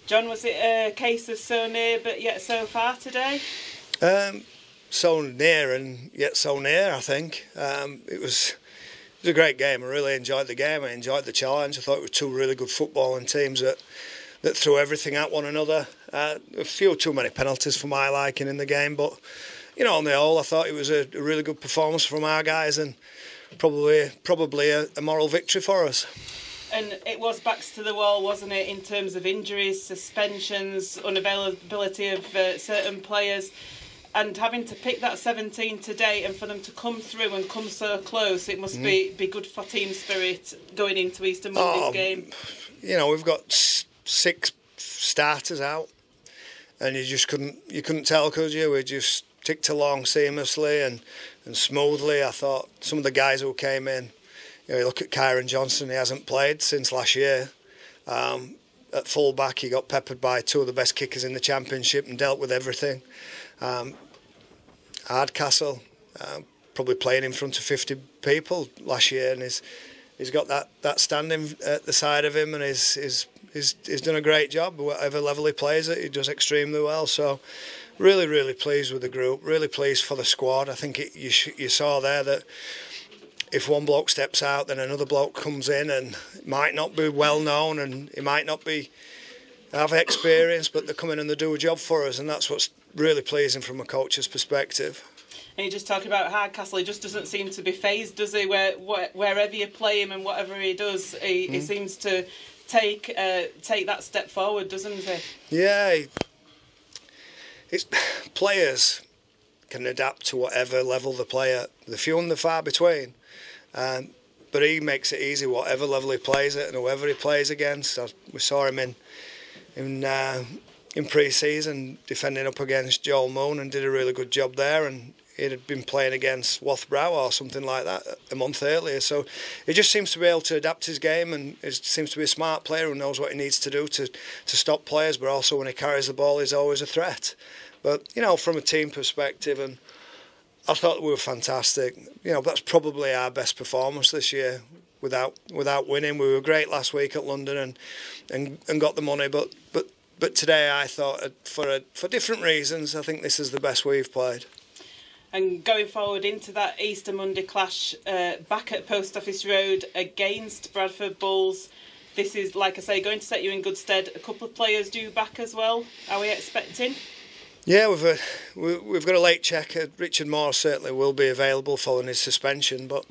John, was it a case of so near but yet so far today? So near and yet so near, I think. It was a great game. I really enjoyed the game. I enjoyed the challenge. I thought it were two really good footballing teams that threw everything at one another. A few too many penalties for my liking in the game, but on the whole, I thought it was a really good performance from our guys and probably a moral victory for us. And it was backs to the wall, wasn't it, in terms of injuries, suspensions, unavailability of certain players, and having to pick that 17 today and for them to come through and come so close, it must be good for team spirit going into Easter Monday's game. We've got 6 starters out, and you couldn't tell, could you? We just ticked along seamlessly and smoothly. I thought some of the guys who came in, you look at Kyron Johnson, he hasn't played since last year. At full back, he got peppered by 2 of the best kickers in the Championship and dealt with everything. Hardcastle, probably playing in front of 50 people last year, and he's got that standing at the side of him, and he's done a great job. Whatever level he plays at, he does extremely well. So really, really pleased with the group, really pleased for the squad. I think you saw there that if one bloke steps out, then another bloke comes in, and it might not be well known and he might not have experience, but they come in and they do a job for us, and that's what's really pleasing from a coach's perspective. And you just talk about Hardcastle, he just doesn't seem to be phased, does he? Wherever you play him and whatever he does, he seems to take that step forward, doesn't he? Yeah, it's players can adapt to whatever level they play at. The few and the far between. But he makes it easy whatever level he plays at and whoever he plays against. We saw him in pre-season defending up against Joel Moon and did a really good job there, and he'd had been playing against Wathbrow or something like that a month earlier. So he just seems to be able to adapt his game, and he seems to be a smart player who knows what he needs to do to stop players, but also when he carries the ball he's always a threat. But from a team perspective, and I thought we were fantastic. That's probably our best performance this year without winning. We were great last week at London and got the money, but today I thought for different reasons I think this is the best we've played. And going forward into that Easter Monday clash back at Post Office Road against Bradford Bulls, this is, like I say, going to set you in good stead. A couple of players due back as well. Are we expecting? Yeah, we've got a late check. Richard Moore certainly will be available following his suspension, but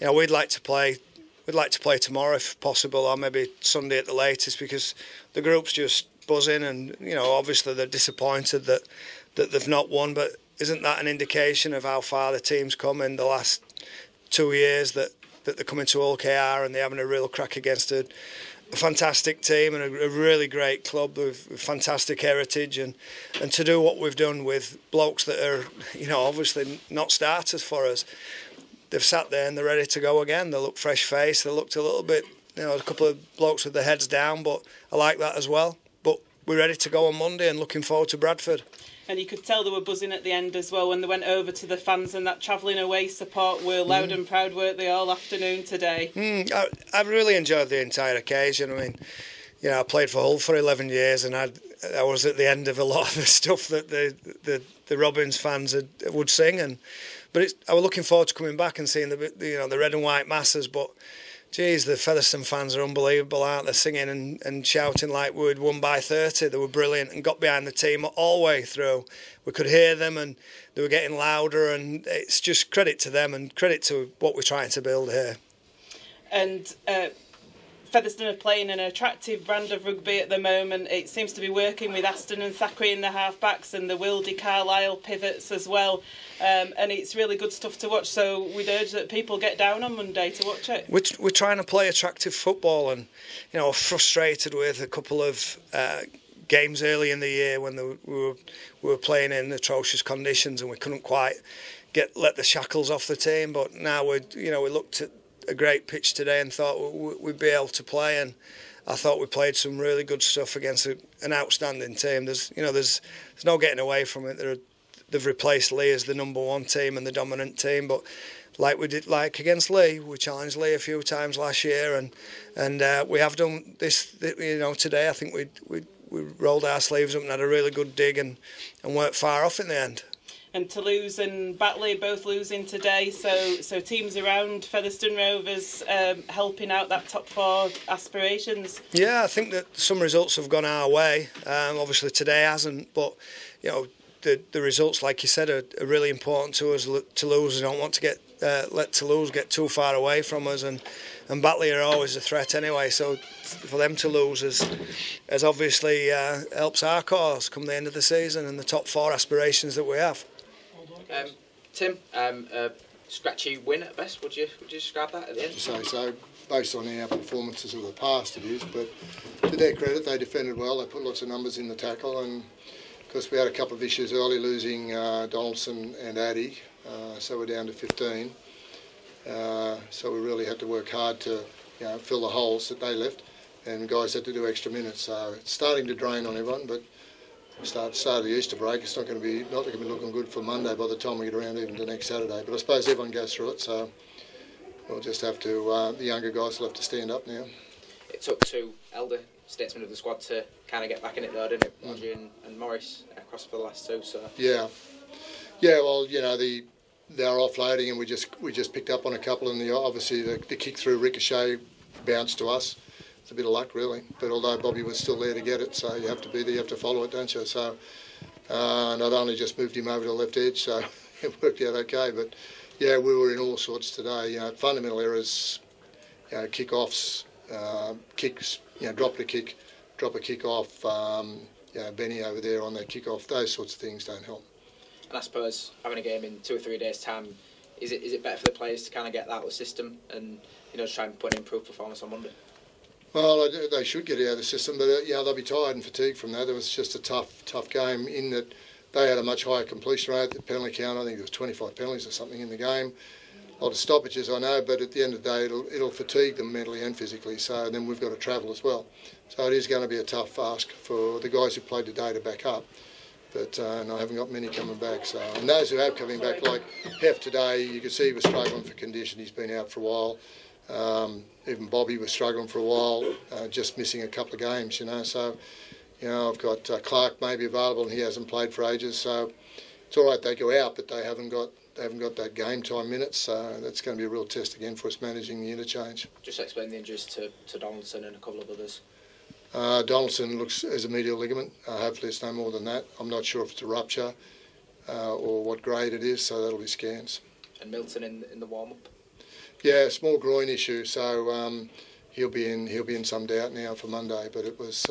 we'd like to play tomorrow if possible, or maybe Sunday at the latest, because the group's just buzzing, and obviously they're disappointed that they've not won. But isn't that an indication of how far the team's come in the last 2 years, that they're coming to OKR and they're having a real crack against a fantastic team and a really great club with fantastic heritage, and to do what we've done with blokes that are obviously not starters for us. They've sat there and they're ready to go again. They look fresh-faced. They looked a little bit, a couple of blokes with their heads down, but I like that as well. But we're ready to go on Monday and looking forward to Bradford. And you could tell they were buzzing at the end as well when they went over to the fans, and that travelling away support were loud and proud, weren't they, all afternoon today? I've really enjoyed the entire occasion. I mean, I played for Hull for 11 years, and I was at the end of a lot of the stuff that the Robins fans would sing, but I was looking forward to coming back and seeing the red and white masses. But geez, the Featherstone fans are unbelievable, aren't they? Singing and shouting like we'd won by 30. They were brilliant and got behind the team all the way through. We could hear them and they were getting louder, and it's just credit to them and credit to what we're trying to build here. And Featherstone are playing an attractive brand of rugby at the moment. It seems to be working with Aston and Thackeray in the half-backs and the Wildy Carlisle pivots as well. And it's really good stuff to watch. So we'd urge that people get down on Monday to watch it. We're trying to play attractive football, and frustrated with a couple of games early in the year when we were playing in atrocious conditions and we couldn't quite let the shackles off the team. But now we looked at a great pitch today and thought we'd be able to play, and I thought we played some really good stuff against an outstanding team. There's no getting away from it. They've replaced Lee as the number 1 team and the dominant team, but like we did against Lee, we challenged Lee a few times last year, and we have done this. Today I think we rolled our sleeves up and had a really good dig and weren't far off in the end. And Toulouse and Batley both losing today, so teams around Featherstone Rovers helping out that top 4 aspirations. Yeah, I think that some results have gone our way. Obviously today hasn't, but the results, like you said, are really important to us. Toulouse, we don't want to let Toulouse get too far away from us, and Batley are always a threat anyway. So for them to lose has obviously helps our cause come the end of the season and the top 4 aspirations that we have. Tim, scratchy win at best. Would you describe that at the end? So based on our performances of the past, it is. But to their credit, they defended well. They put lots of numbers in the tackle, and of course we had a couple of issues early, losing Donaldson and Addy, so we're down to 15. So we really had to work hard to fill the holes that they left, and guys had to do extra minutes. So it's starting to drain on everyone, but start of the Easter break, it's not going to be looking good for Monday by the time we get around even to next Saturday. But I suppose everyone goes through it, so we'll just have to. The younger guys will have to stand up now. It took 2 elder statesmen of the squad to kind of get back in it, though, didn't it? Roger and Morris across for the last 2. So yeah. Well, they're offloading, and we just picked up on a couple, and obviously the kick through ricochet bounced to us. It's a bit of luck, really. But although Bobby was still there to get it, so you have to be there, you have to follow it, don't you? So not only just moved him over to the left edge, so it worked out okay. But yeah, we were in all sorts today. Fundamental errors, kick-offs, kicks, drop a kick off. Benny over there on that kick-off. Those sorts of things don't help. And I suppose having a game in 2 or 3 days' time, is it better for the players to kind of get that out of the system and try and put an improved performance on Monday? Well, they should get it out of the system, but they'll be tired and fatigued from that. It was just a tough game in that they had a much higher completion rate. The penalty count, I think there was 25 penalties or something in the game. A lot of stoppages, I know, but at the end of the day, it'll fatigue them mentally and physically. So then we've got to travel as well. So it is going to be a tough ask for the guys who played today to back up. But and I haven't got many coming back. So and those who have coming back, like Hef today, you could see he was struggling for condition. He's been out for a while. Even Bobby was struggling for a while, just missing a couple of games, So, I've got Clark maybe available, and he hasn't played for ages. So it's all right they go out, but they haven't got that game time minutes. So that's going to be a real test again for us managing the interchange. Just explain the injuries to Donaldson and a couple of others. Donaldson looks as a medial ligament. Hopefully it's no more than that. I'm not sure if it's a rupture or what grade it is, so that'll be scans. And Milton in the warm-up? Yeah, small groin issue, so he'll be in some doubt now for Monday. But it was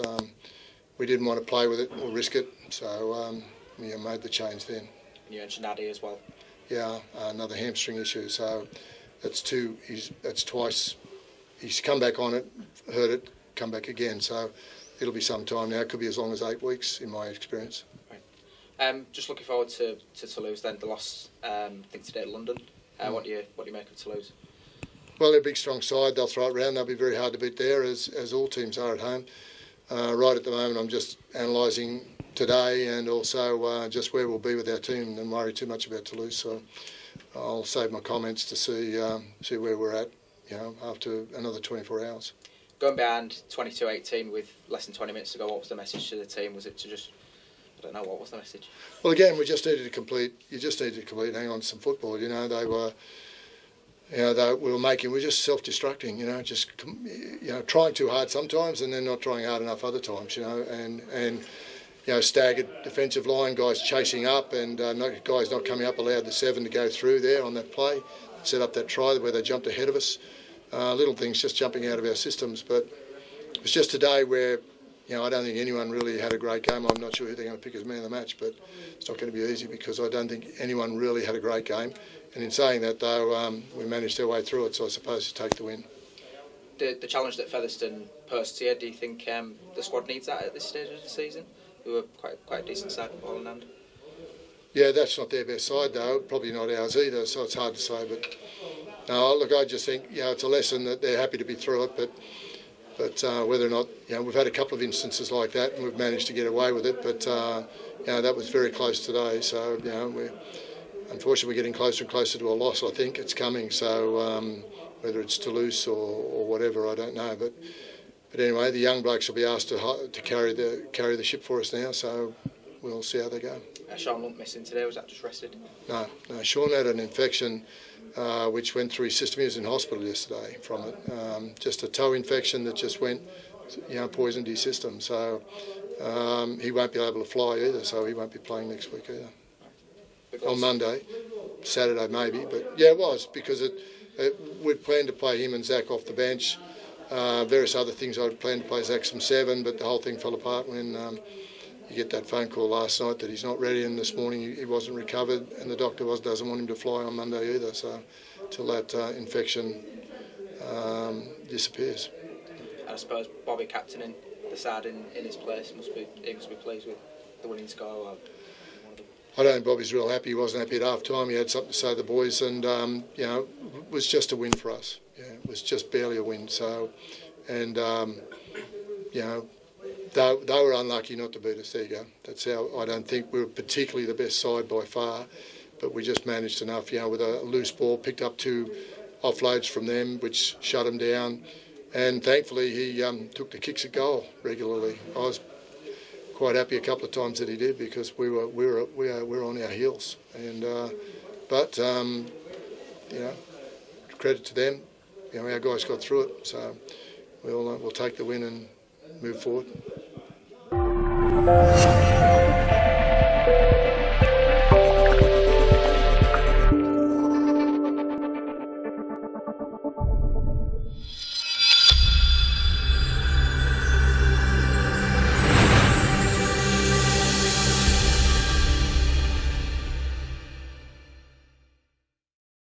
we didn't want to play with it or risk it, so made the change then. You mentioned Addy as well. Yeah, another hamstring issue. So that's twice. He's come back on it, hurt it, come back again. So it'll be some time now. It could be as long as 8 weeks in my experience. Right. Just looking forward to Toulouse then. The loss, I think today at London. What do you make of Toulouse? Well, they're a big, strong side. They'll throw it round. They'll be very hard to beat there, as all teams are at home. Right at the moment, I'm just analysing today and also just where we'll be with our team. Don't worry too much about Toulouse. So I'll save my comments to see where we're at, after another 24 hours. Going behind 22-18 with less than 20 minutes to go, what was the message to the team? Was it to just, I don't know, what was the message? Well, again, we just needed to complete. Hang on to some football. They were. We were just self-destructing, trying too hard sometimes and then not trying hard enough other times, and staggered defensive line, guys chasing up and guys not coming up allowed the 7 to go through there on that play, set up that try where they jumped ahead of us. Little things just jumping out of our systems, but it was just today where, I don't think anyone really had a great game. I'm not sure who they're going to pick as man of the match, but it's not going to be easy because I don't think anyone really had a great game. And in saying that, though, we managed our way through it, so I suppose to take the win. The challenge that Featherstone posed to you, do you think the squad needs that at this stage of the season? We were quite a decent side with ball in hand. Yeah, that's not their best side, though. Probably not ours either, so it's hard to say. But no, look, I just think it's a lesson that they're happy to be through it, but whether or not we've had a couple of instances like that and we've managed to get away with it, but that was very close today. So we're unfortunately getting closer and closer to a loss. I think it's coming. So whether it's Toulouse or whatever, I don't know. But But anyway, the young blokes will be asked to carry the ship for us now, so we'll see how they go. Sean Lump missing today, was that just rested? No, Sean had an infection which went through his system. He was in hospital yesterday from it. Just a toe infection that just went, poisoned his system. So he won't be able to fly either, so he won't be playing next week either. Because on Monday, Saturday maybe, but yeah, it was because we'd planned to play him and Zach off the bench. Various other things I'd planned to play Zach some 7, but the whole thing fell apart when you get that phone call last night that he's not ready, and this morning he wasn't recovered, and the doctor doesn't want him to fly on Monday either. So till that infection disappears. I suppose Bobby captaining the side in his place must be pleased with the winning score. I don't think Bobby's real happy. He wasn't happy at half time. He had something to say to the boys, and it was just a win for us. Yeah, it was just barely a win. So, and they were unlucky not to beat us. There you go. That's how. I don't think we were particularly the best side by far, but we just managed enough. With a loose ball, picked up 2 offloads from them, which shut them down, and thankfully he took the kicks at goal regularly. I was quite happy a couple of times that he did because we were on our heels, and credit to them. Our guys got through it, so we'll take the win and move forward.